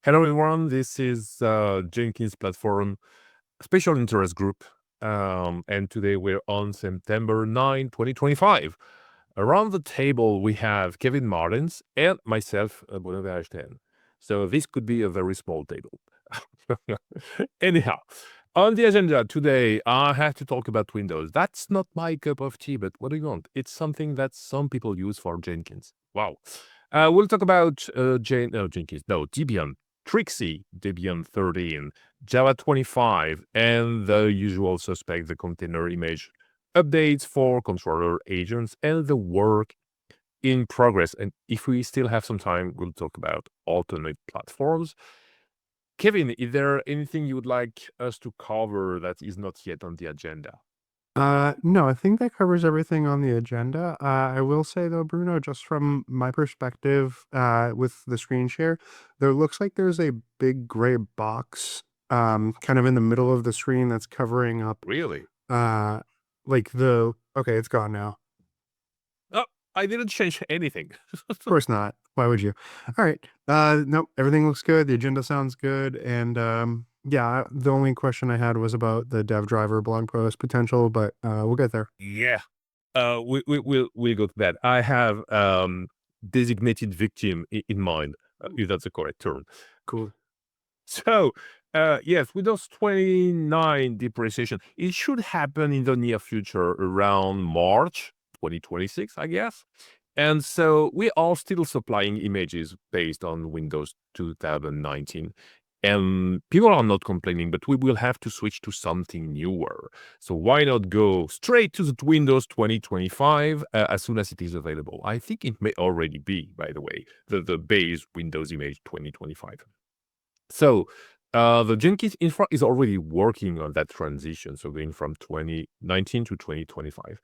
Hello, everyone. This is Jenkins Platform Special Interest Group. And today we're on September 9, 2025. Around the table, we have Kevin Martins and myself, Bruno Verheijen. So this could be a very small table. Anyhow, on the agenda today, I have to talk about Windows. That's not my cup of tea, but what do you want? It's something that some people use for Jenkins. Wow. We'll talk about Debian, Trixie, Debian 13, Java 25, and the usual suspect, the container image updates for controller agents and the work in progress. And if we still have some time, we'll talk about alternate platforms. Kevin, is there anything you would like us to cover that is not yet on the agenda? No, I think that covers everything on the agenda. I will say though, Bruno, just from my perspective, with the screen share, there looks like there's a big gray box, kind of in the middle of the screen that's covering up, Really? uh, okay, it's gone now. Oh, I didn't change anything. Of course not. Why would you? All right. Nope, everything looks good. The agenda sounds good. And, yeah, the only question I had was about the dev driver blog post potential, but, we'll get there. Yeah. We'll go to that. I have designated victim in mind, if that's the correct term. Cool. So, yes, Windows 29 depreciation, it should happen in the near future around March 2026, I guess. And so we are still supplying images based on Windows 2019. And people are not complaining, but we will have to switch to something newer. So why not go straight to the Windows 2025 as soon as it is available? I think it may already be, by the way, the base Windows image 2025. So the Jenkins infra is already working on that transition, so going from 2019 to 2025.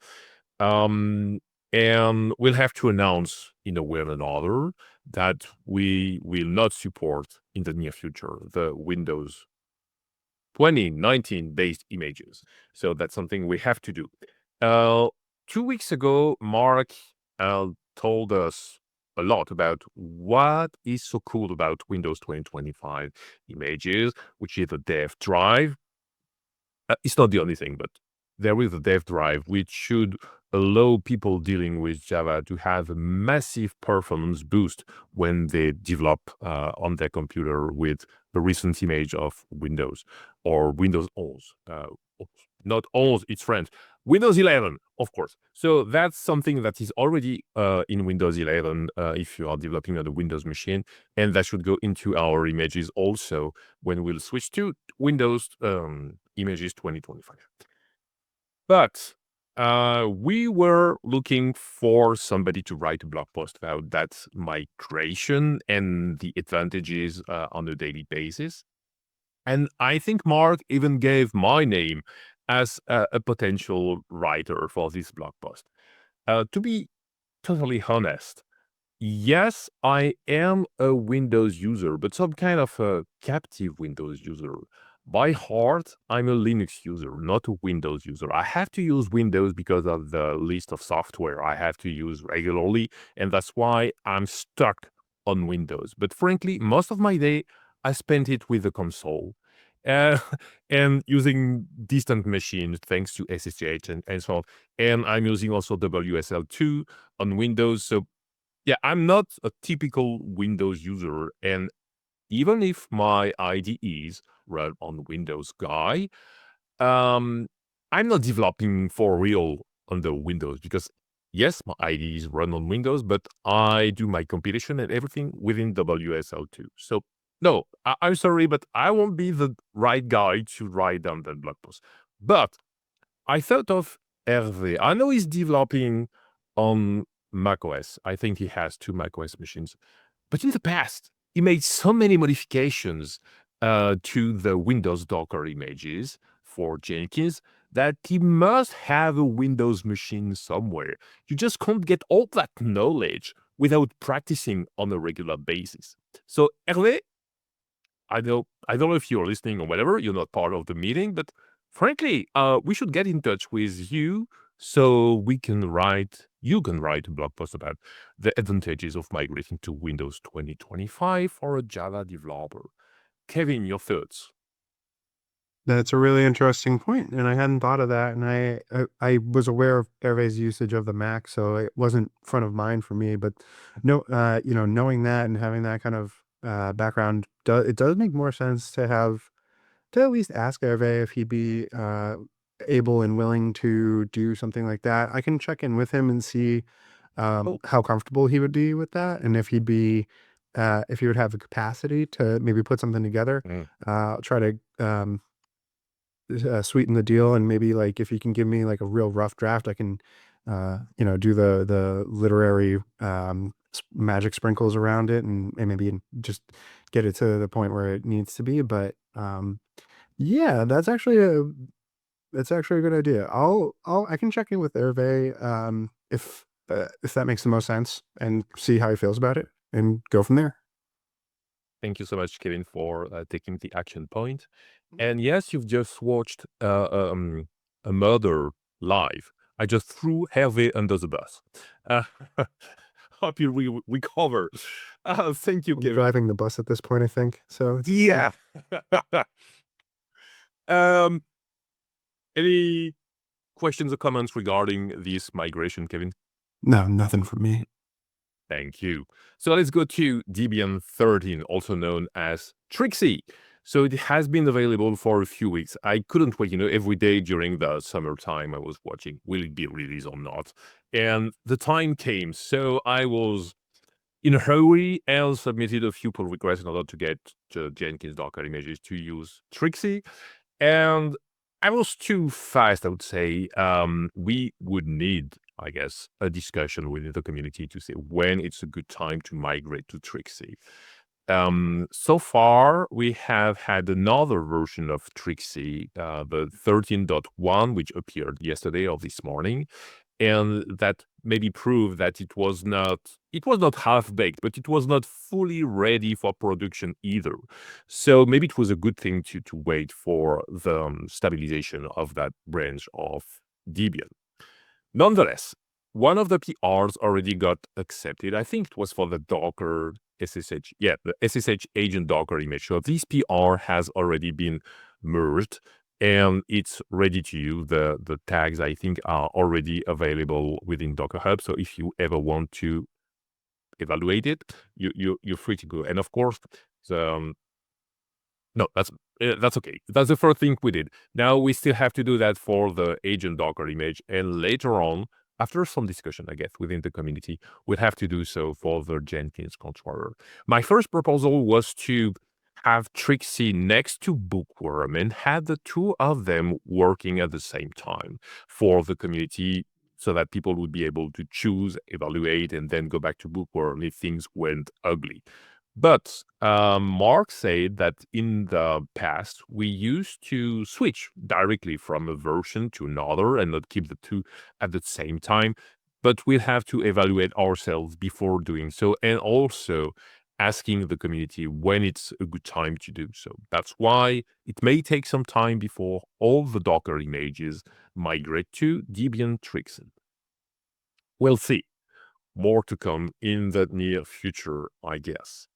And we'll have to announce in a way or another that we will not support in the near future the Windows 2019 based images. So that's something we have to do. 2 weeks ago, Mark told us a lot about what is so cool about Windows 2025 images, which is a dev drive. It's not the only thing, but there is a dev drive which should allow people dealing with Java to have a massive performance boost when they develop on their computer with the recent image of Windows or Windows 11. Not 11, it's French. Windows 11, of course. So that's something that is already in Windows 11 if you are developing on a Windows machine. And that should go into our images also when we'll switch to Windows images 2025. But we were looking for somebody to write a blog post about that migration and the advantages on a daily basis. And I think Mark even gave my name as a potential writer for this blog post. To be totally honest, yes, I am a Windows user, but some kind of a captive Windows user. By heart, I'm a Linux user, not a Windows user. I have to use Windows because of the list of software I have to use regularly, and that's why I'm stuck on Windows. But frankly, most of my day, I spent it with the console. Uh, and using distant machines thanks to SSH and so on. And I'm using also WSL2 on Windows. So yeah, I'm not a typical Windows user, and even if my IDEs run on Windows Guy, um, I'm not developing for real on the Windows because yes, my IDEs run on Windows, but I do my compilation and everything within WSL2. So no, I'm sorry, but I won't be the right guy to write down that blog post. But I thought of Hervé. I know he's developing on macOS. I think he has 2 macOS machines. But in the past, he made so many modifications to the Windows Docker images for Jenkins that he must have a Windows machine somewhere. You just can't get all that knowledge without practicing on a regular basis. So Hervé, I don't know if you're listening or whatever. You're not part of the meeting, but frankly, we should get in touch with you So you can write a blog post about the advantages of migrating to Windows 2025 for a Java developer. Kevin, your thoughts? That's a really interesting point, and I hadn't thought of that. And I was aware of Hervé's usage of the Mac, so it wasn't front of mind for me. But no, knowing that and having that kind of background, it does make more sense to have to at least ask Hervé if he'd be able and willing to do something like that. I can check in with him and see Oh, how comfortable he would be with that, and if he would have the capacity to maybe put something together. mm, I'll try to sweeten the deal, and maybe like if you can give me like a real rough draft, I can do the literary magic sprinkles around it, and maybe just get it to the point where it needs to be. But yeah, that's actually a good idea. I can check in with Hervé if that makes the most sense, and see how he feels about it and go from there. thank you so much, Kevin, for taking the action point. And yes, you've just watched a murder live. I just threw Hervé under the bus. Uh, hope you recover. Thank you, I'm Kevin. driving the bus at this point, I think. So Yeah. um, any questions or comments regarding this migration, Kevin? no, nothing from me. Thank you. So let's go to Debian 13, also known as Trixie. So it has been available for a few weeks. I couldn't wait, every day during the summertime I was watching, will it be released or not? And the time came. So I was in a hurry and submitted a few pull requests in order to get Jenkins Docker images to use Trixie. And I was too fast, I would say. We would need, I guess, a discussion within the community to say when it's a good time to migrate to Trixie. So far, we have had another version of Trixie, the 13.1, which appeared yesterday or this morning, and that maybe proved that it was not half baked, but it was not fully ready for production either. So maybe it was a good thing to wait for the stabilization of that branch of Debian. Nonetheless, one of the PRs already got accepted. I think it was for the Docker SSH, the SSH agent Docker image. So this PR has already been merged and it's ready to use. The tags, I think, are already available within Docker Hub. So if you ever want to evaluate it, you're free to go. And of course, the no, that's okay. That's the first thing we did. Now we still have to do that for the agent Docker image, and later on, after some discussion, I guess, within the community, we'll have to do so for the Jenkins controller. My first proposal was to have Trixie next to Bookworm and have the two of them working at the same time for the community so that people would be able to choose, evaluate, and then go back to Bookworm if things went ugly. But Mark said that in the past, we used to switch directly from a version to another and not keep the two at the same time. But we'll have to evaluate ourselves before doing so, and also asking the community when it's a good time to do so. That's why it may take some time before all the Docker images migrate to Debian Trixie. We'll see. More to come in the near future, I guess.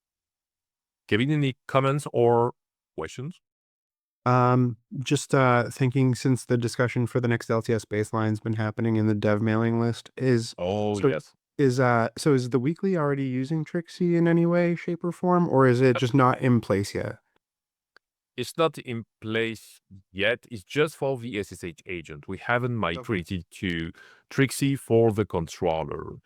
Kevin, any comments or questions? Just thinking, since the discussion for the next LTS baseline's been happening in the dev mailing list, Oh, so yes. is the weekly already using Trixie in any way, shape, or form, or is it Uh, just not in place yet? It's not in place yet. It's just for the SSH agent. We haven't Okay. migrated to Trixie for the controller.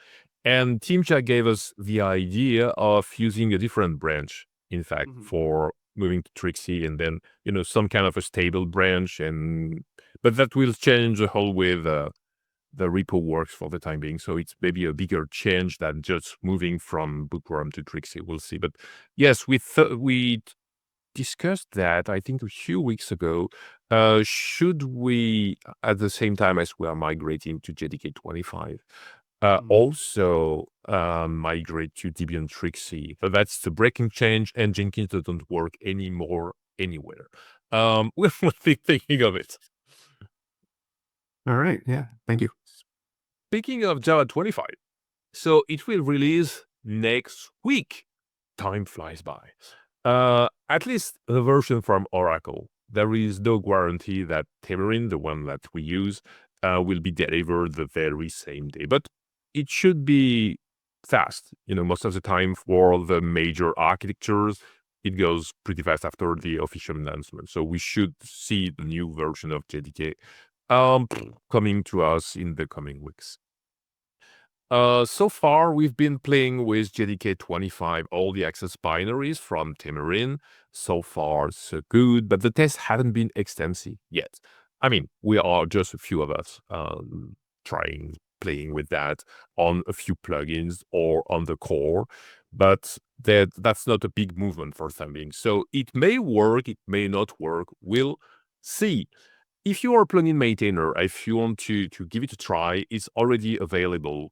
And TeamChat gave us the idea of using a different branch, in fact, Mhm. for moving to Trixie and then, some kind of a stable branch. But that will change the whole way the repo works for the time being. So it's maybe a bigger change than just moving from Bookworm to Trixie. We'll see. But yes, we discussed that, I think, a few weeks ago. Should we, at the same time as we are migrating to JDK 25, Mhm. also migrate to Debian Trixie? So that's the breaking change, and Jenkins doesn't work anymore anywhere. We're thinking of it. All right. Yeah. Thank you. speaking of Java 25, so it will release next week. Time flies by. At least the version from Oracle. There is no guarantee that Tamarin, the one that we use, will be delivered the very same day. But it should be fast. Most of the time for the major architectures, it goes pretty fast after the official announcement. So we should see the new version of JDK coming to us in the coming weeks. So far, we've been playing with JDK 25, all the access binaries from Tamarin. So far, so good, but the tests haven't been extensive yet. I mean, we are just a few of us playing with that on a few plugins or on the core, but that's not a big movement for the time being. So it may work, it may not work. We'll see. If you are a plugin maintainer, if you want to give it a try, it's already available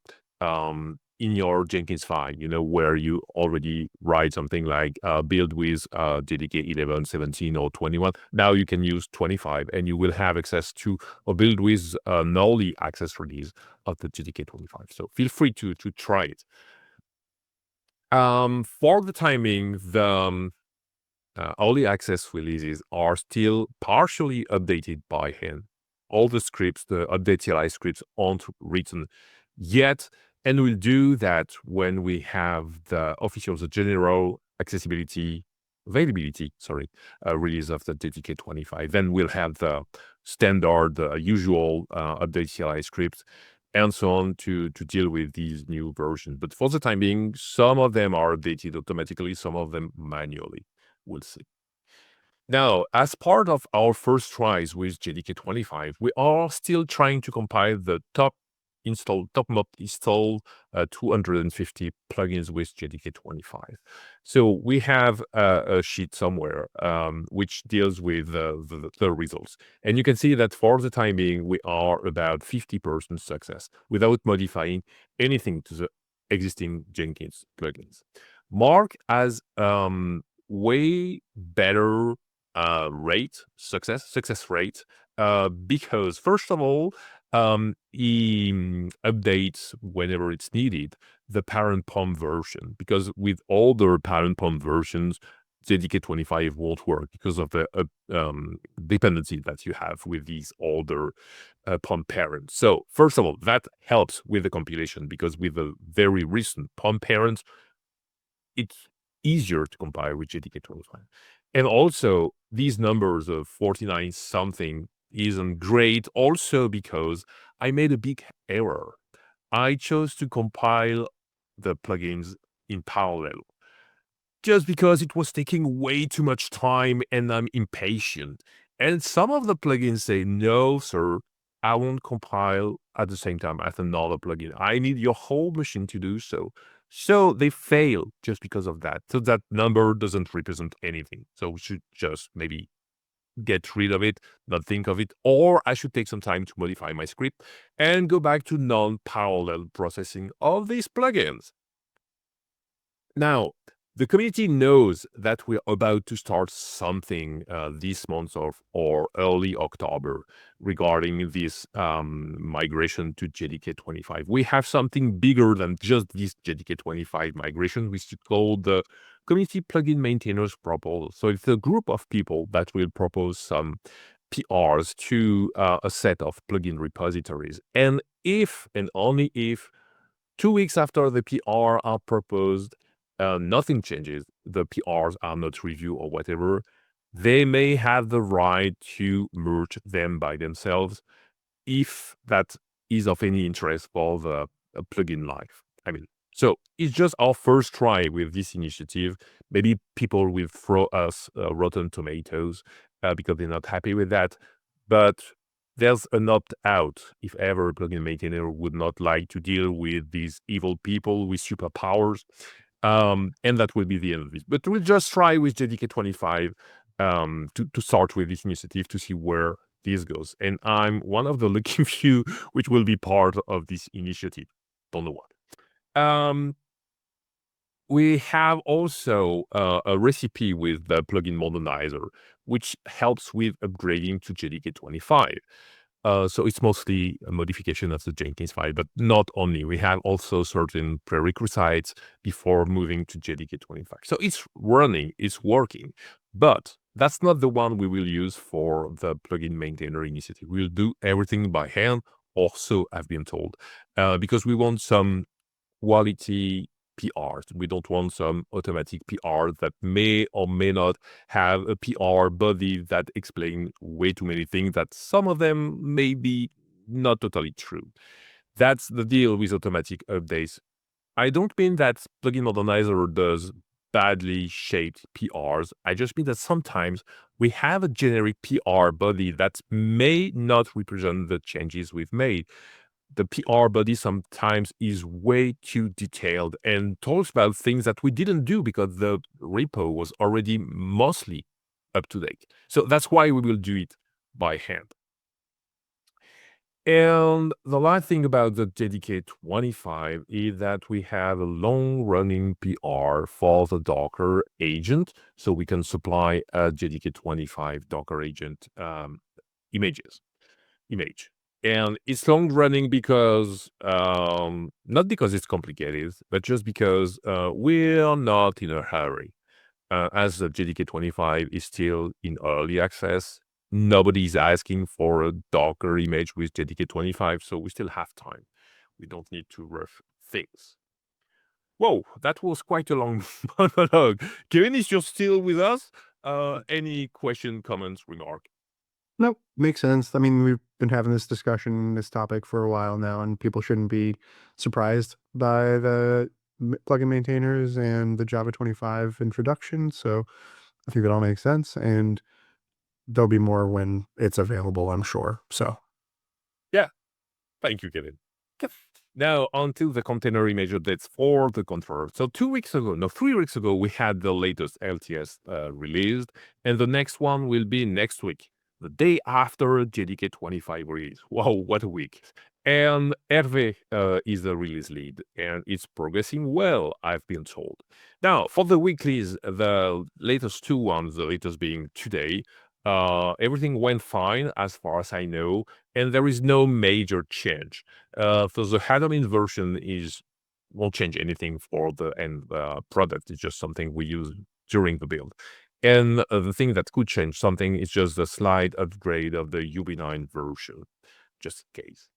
in your Jenkins file, where you already write something like build with JDK 11, 17, or 21. Now you can use 25, and you will have access to a build with an early access release of the JDK 25. So feel free to try it. For the timing, the early access releases are still partially updated by hand. All the scripts, the update CLI scripts, aren't written yet, and we'll do that when we have the general availability, release of the JDK 25. Then we'll have the standard, usual update CLI scripts, and so on to deal with these new versions. But for the time being, some of them are updated automatically, some of them manually. We'll see. Now, as part of our first tries with JDK 25, we are still trying to compile the top most installed 250 plugins with JDK 25. So we have a sheet somewhere which deals with the results. And you can see that for the time being, we are about 50% success without modifying anything to the existing Jenkins plugins. Mark has way better success rate, because first of all, he updates whenever it's needed the parent POM version, because with older parent POM versions, JDK 25 won't work because of the dependency that you have with these older POM parents. So first of all, that helps with the compilation, because with the very recent POM parents, it's easier to compile with JDK 25. And also, these numbers of 49 something isn't great, also because I made a big error. I chose to compile the plugins in parallel, just because it was taking way too much time and I'm impatient. And some of the plugins say, no, sir, I won't compile at the same time as another plugin. I need your whole machine to do so. So they fail just because of that. So that number doesn't represent anything. So we should just maybe get rid of it, not think of it, or I should take some time to modify my script and go back to non-parallel processing of these plugins. Now, the community knows that we're about to start something this month or early October regarding this migration to JDK 25. We have something bigger than just this JDK 25 migration, which is called the Community Plugin Maintainers Proposal. So it's a group of people that will propose some PRs to a set of plugin repositories. And if and only if 2 weeks after the PR are proposed, nothing changes, the PRs are not reviewed or whatever, they may have the right to merge them by themselves if that is of any interest for the plugin life. So it's just our first try with this initiative. Maybe people will throw us rotten tomatoes because they're not happy with that. But there's an opt-out if ever a plugin maintainer would not like to deal with these evil people with superpowers. And that will be the end of it. But we'll just try with JDK 25 to start with this initiative to see where this goes. And I'm one of the lucky few which will be part of this initiative. Don't know what. We have also a recipe with the plugin modernizer, which helps with upgrading to JDK 25. So it's mostly a modification of the Jenkins file, but not only. We have also certain prerequisites before moving to JDK25. So it's running, it's working, but that's not the one we will use for the plugin maintainer initiative. We'll do everything by hand, also, I've been told, because we want some quality PRs. We don't want some automatic PR that may or may not have a PR body that explain way too many things that some of them may be not totally true. That's the deal with automatic updates. I don't mean that Plugin Modernizer does badly shaped PRs. I just mean that sometimes we have a generic PR body that may not represent the changes we've made. The PR body sometimes is way too detailed and talks about things that we didn't do because the repo was already mostly up to date. So that's why we will do it by hand. And the last thing about the JDK 25 is that we have a long-running PR for the Docker agent, so we can supply a JDK 25 Docker agent image. And it's long running because, not because it's complicated, but just because we're not in a hurry. As the JDK 25 is still in early access, nobody's asking for a Docker image with JDK 25, so we still have time. We don't need to rush things. Whoa, that was quite a long monologue. Kevin, is you still with us? Any question, comments, remark? Nope, makes sense. I mean, we've been having this discussion, this topic for a while now, and people shouldn't be surprised by the plugin maintainers and the Java 25 introduction. So I think that all makes sense, and there'll be more when it's available, I'm sure. So Yeah. Thank you, Kevin. Yep. Now, on to the container image updates for the controller. So 3 weeks ago, we had the latest LTS released, and the next one will be next week, the day after JDK 25 release. Wow, what a week. And Hervé is the release lead, and it's progressing well, I've been told. Now, for the weeklies, the latest two ones, the latest being today, everything went fine as far as I know, and there is no major change. So the Hadamine version won't change anything for the end product. It's just something we use during the build. And the thing that could change something is just the slight upgrade of the UB9 version, just in case.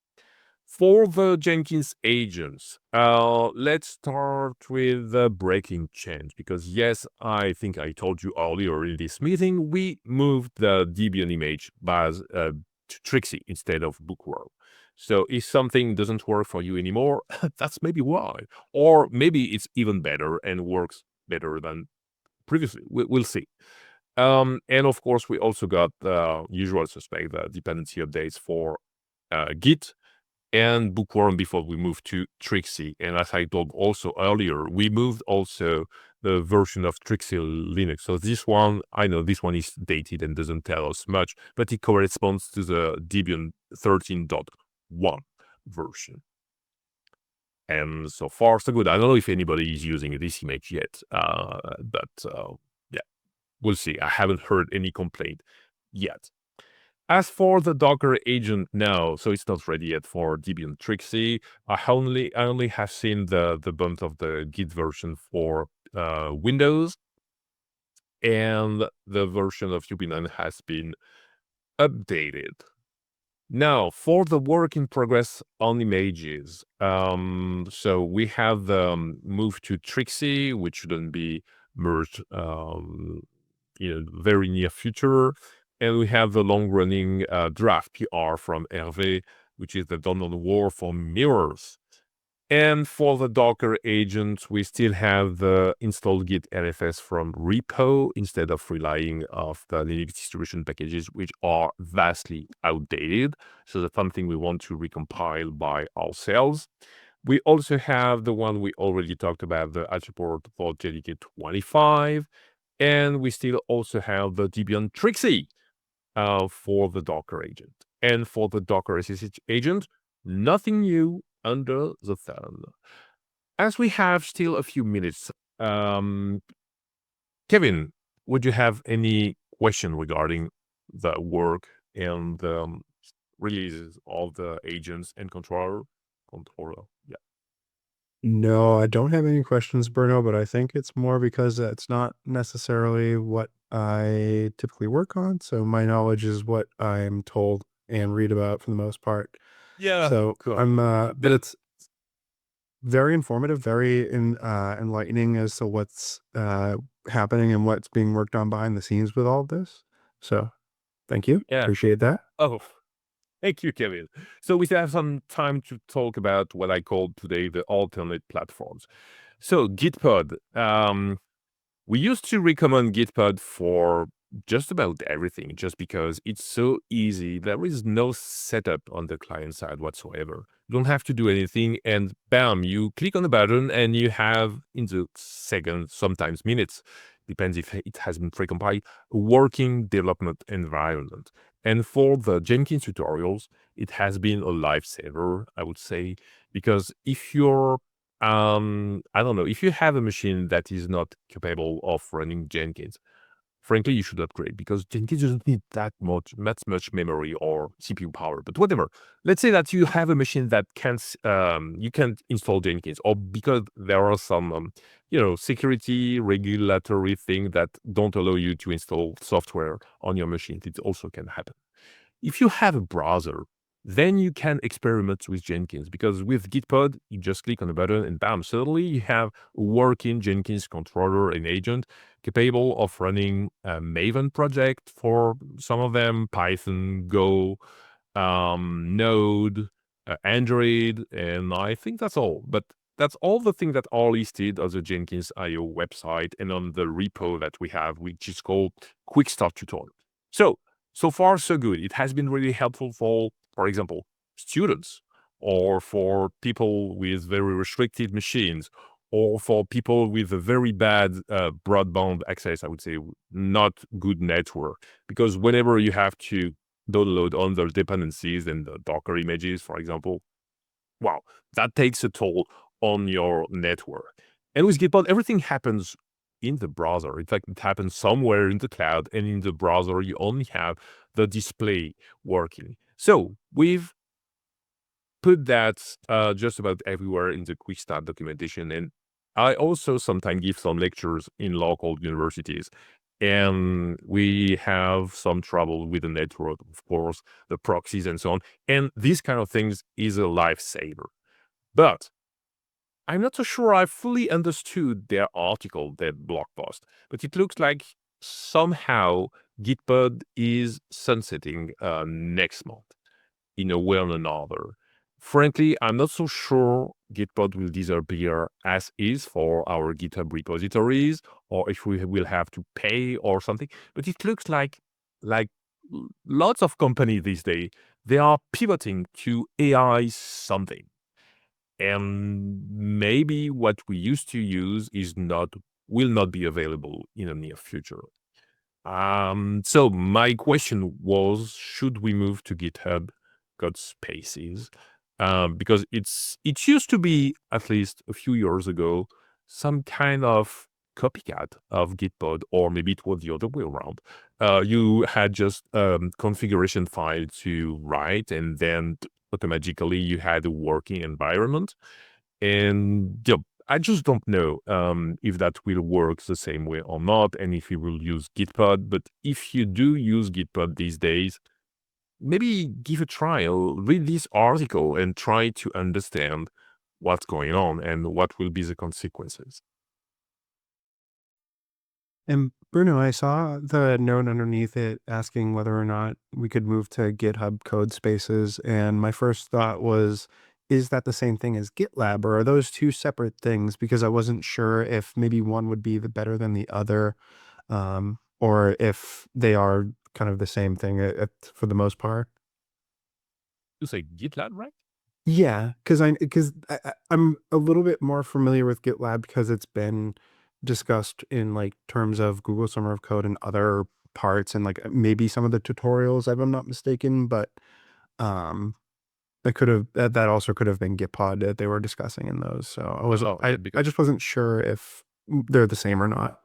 For the Jenkins agents, let's start with the breaking change, because yes, I think I told you earlier in this meeting, we moved the Debian image base to Trixie instead of Bookworm. So if something doesn't work for you anymore, that's maybe why. Or maybe it's even better and works better than previously. We'll see. And of course, we also got the usual suspect, the dependency updates for Git and Bookworm before we moved to Trixie. And as I told also earlier, we moved also the version of Trixie Linux. So this one, I know this one is dated and doesn't tell us much, but it corresponds to the Debian 13.1 version. And so far, so good. I don't know if anybody is using this image yet, but yeah, we'll see. I haven't heard any complaint yet. As for the Docker agent now, so it's not ready yet for Debian Trixie. I only have seen the bump of the Git version for Windows, and the version of UB9 has been updated. Now, for the work in progress on images, so we have the move to Trixie, which shouldn't be merged in a very near future. And we have the long-running draft PR from Hervé, which is the Download War for mirrors. And for the Docker agent, we still have the install git LFS from repo instead of relying on the Linux distribution packages, which are vastly outdated. So that's something we want to recompile by ourselves. We also have the one we already talked about, the attribute for JDK 25. And we still also have the Debian Trixie for the Docker agent. And for the Docker SSH agent, nothing new under the sun. As we have still a few minutes, Kevin, would you have any question regarding the work and releases of the agents and controller. Yeah. No, I don't have any questions, Bruno, but I think it's more because it's not necessarily what I typically work on. So my knowledge is what I'm told and read about for the most part. Yeah, So cool. but it's very informative, very enlightening as to what's happening and what's being worked on behind the scenes with all of this. So thank you. Yeah. Appreciate that. Oh, thank you, Kevin. So we have some time to talk about what I called today the alternate platforms. So Gitpod, we used to recommend Gitpod for just about everything, just because it's so easy. There is no setup on the client side whatsoever. You don't have to do anything, and bam, you click on the button, and you have, in the seconds, sometimes minutes, depends if it has been precompiled, a working development environment. And for the Jenkins tutorials, it has been a lifesaver, I would say, because if you're I don't know. If you have a machine that is not capable of running Jenkins, frankly, you should upgrade because Jenkins doesn't need that much memory or CPU power. But whatever. Let's say that you have a machine that you can't install Jenkins, or because there are some, security regulatory things that don't allow you to install software on your machine. It also can happen. If you have a browser, then you can experiment with Jenkins because with Gitpod, you just click on the button and bam, suddenly you have a working Jenkins controller and agent capable of running a Maven project for some of them, Python, Go, Node, Android, and I think that's all. But that's all the things that are listed on the Jenkins IO website and on the repo that we have, which is called Quick Start Tutorial. So far, so good. It has been really helpful for example, students, or for people with very restricted machines, or for people with a very bad broadband access, I would say, not good network. Because whenever you have to download other dependencies and the Docker images, for example, wow, that takes a toll on your network. And with Gitpod, everything happens in the browser. In fact, it happens somewhere in the cloud, and in the browser, you only have the display working. So we've put that just about everywhere in the quick start documentation. And I also sometimes give some lectures in local universities. And we have some trouble with the network, of course, the proxies and so on. And these kind of things is a lifesaver. But I'm not so sure I fully understood their article, that blog post, but it looks like somehow Gitpod is sunsetting next month in a way or another. Frankly, I'm not so sure Gitpod will disappear as is for our GitHub repositories, or if we will have to pay or something. But it looks like lots of companies these days, they are pivoting to AI something. And maybe what we used to use will not be available in the near future. So my question was, should we move to GitHub Codespaces? Because it used to be, at least a few years ago, some kind of copycat of Gitpod, or maybe it was the other way around. You had just configuration file to write, and then automatically you had a working environment. And I just don't know if that will work the same way or not, and if you will use Gitpod. But if you do use Gitpod these days, maybe give a trial, read this article, and try to understand what's going on and what will be the consequences. And Bruno, I saw the note underneath it asking whether or not we could move to GitHub code spaces. And my first thought was, is that the same thing as GitLab, or are those two separate things? Because I wasn't sure if maybe one would be the better than the other, or if they are kind of the same thing for the most part. You say GitLab, right? Yeah, I'm a little bit more familiar with GitLab because it's been discussed in, like, terms of Google Summer of Code and other parts and, like, maybe some of the tutorials, if I'm not mistaken, but, um, that also could have been Gitpod that they were discussing in those, so Oh, yeah, I just wasn't sure if they're the same or not.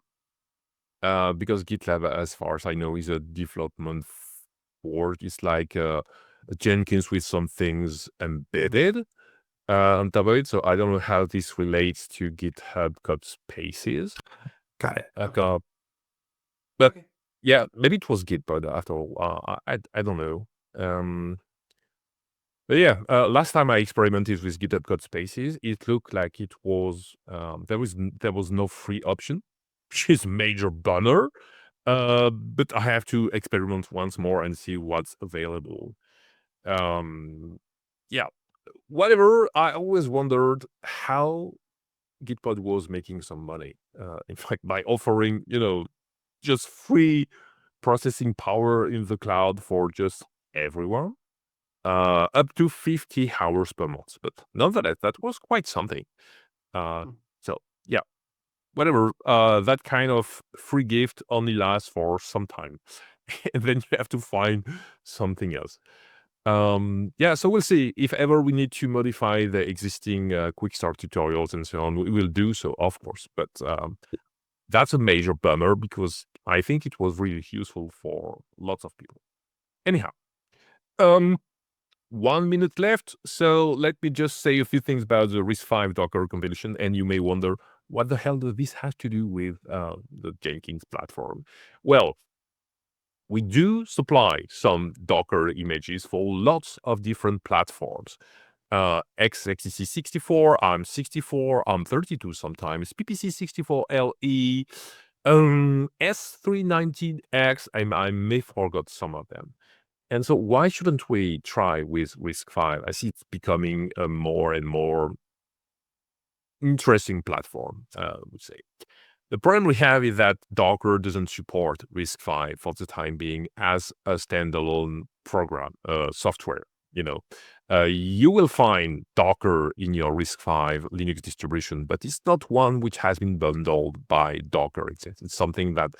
because GitLab, as far as I know, is a development board. It's like Jenkins with some things embedded on top of it. So I don't know how this relates to GitHub Code Spaces. Got it. But yeah, maybe it was Git, but after all, I don't know. But yeah, last time I experimented with GitHub Code Spaces, it looked like it was there was no free option, which is a major bummer. But I have to experiment once more and see what's available. Yeah, whatever. I always wondered how Gitpod was making some money. In fact, by offering just free processing power in the cloud for just everyone, up to 50 hours per month. But nonetheless, that was quite something. So yeah, whatever. That kind of free gift only lasts for some time, and then you have to find something else. Yeah, so we'll see. If ever we need to modify the existing quick start tutorials and so on, we will do so, of course. But that's a major bummer because I think it was really useful for lots of people. Anyhow, 1 minute left, so let me just say a few things about the RISC-V Docker compilation, and you may wonder, what the hell does this have to do with the Jenkins platform? Well, we do supply some Docker images for lots of different platforms. x86 64, ARM64, ARM32 sometimes, PPC64LE, S319X, I may forgot some of them. And so why shouldn't we try with RISC-V? I see it's becoming a more and more interesting platform, I would say. The problem we have is that Docker doesn't support RISC-V for the time being as a standalone program, software. You will find Docker in your RISC-V Linux distribution, but it's not one which has been bundled by Docker. It's something that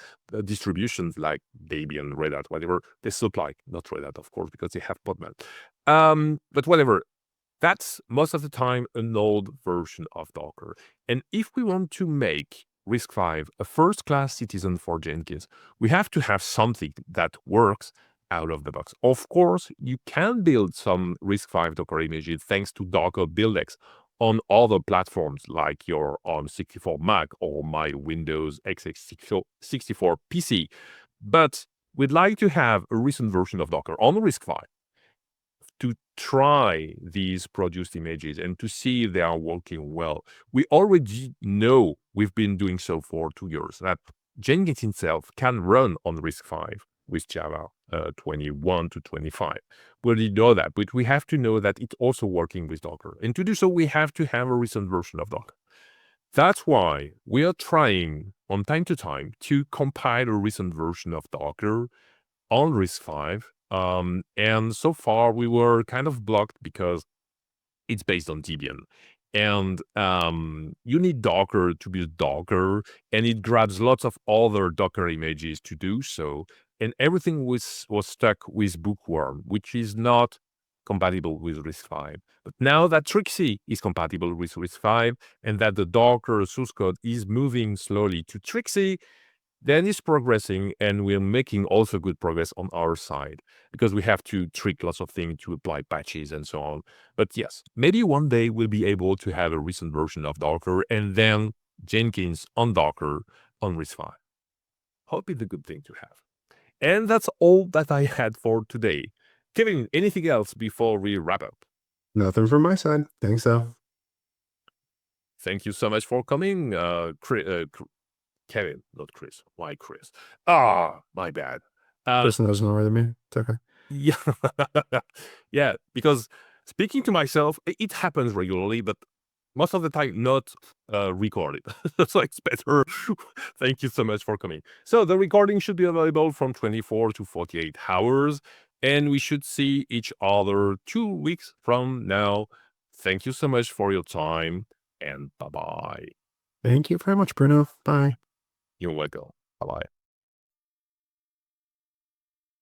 distributions like Debian, Red Hat, whatever, they supply. Not Red Hat, of course, because they have Podman. But whatever. That's most of the time an old version of Docker. And if we want to make RISC-V a first-class citizen for Jenkins, we have to have something that works out of the box. Of course, you can build some RISC-V Docker images thanks to Docker BuildX on other platforms like your ARM64 Mac or my Windows x64 PC. But we'd like to have a recent version of Docker on RISC-V to try these produced images and to see if they are working well. We already know, we've been doing so for 2 years, that Jenkins itself can run on RISC-V with Java 21 to 25. We already know that, but we have to know that it's also working with Docker. And to do so, we have to have a recent version of Docker. That's why we are trying, from time to time, to compile a recent version of Docker on RISC-V. And so far we were kind of blocked because it's based on Debian. And you need Docker to build Docker, and it grabs lots of other Docker images to do so. And everything was stuck with Bookworm, which is not compatible with RISC-V. But now that Trixie is compatible with RISC-V, and that the Docker source code is moving slowly to Trixie, then it's progressing, and we're making also good progress on our side because we have to trick lots of things to apply patches and so on. But yes, maybe one day we'll be able to have a recent version of Docker and then Jenkins on Docker on RISC-V. Hope it's a good thing to have. And that's all that I had for today. Kevin, anything else before we wrap up? Nothing from my side. Thanks, though. Thank you so much for coming, Kevin, not Chris. Why Chris? My bad. Person doesn't know where me. It's okay. Yeah, yeah. Because speaking to myself, it happens regularly, but most of the time not recorded. So it's better. Thank you so much for coming. So the recording should be available from 24 to 48 hours, and we should see each other 2 weeks from now. Thank you so much for your time, and bye-bye. Thank you very much, Bruno. Bye. You're welcome. Bye-bye.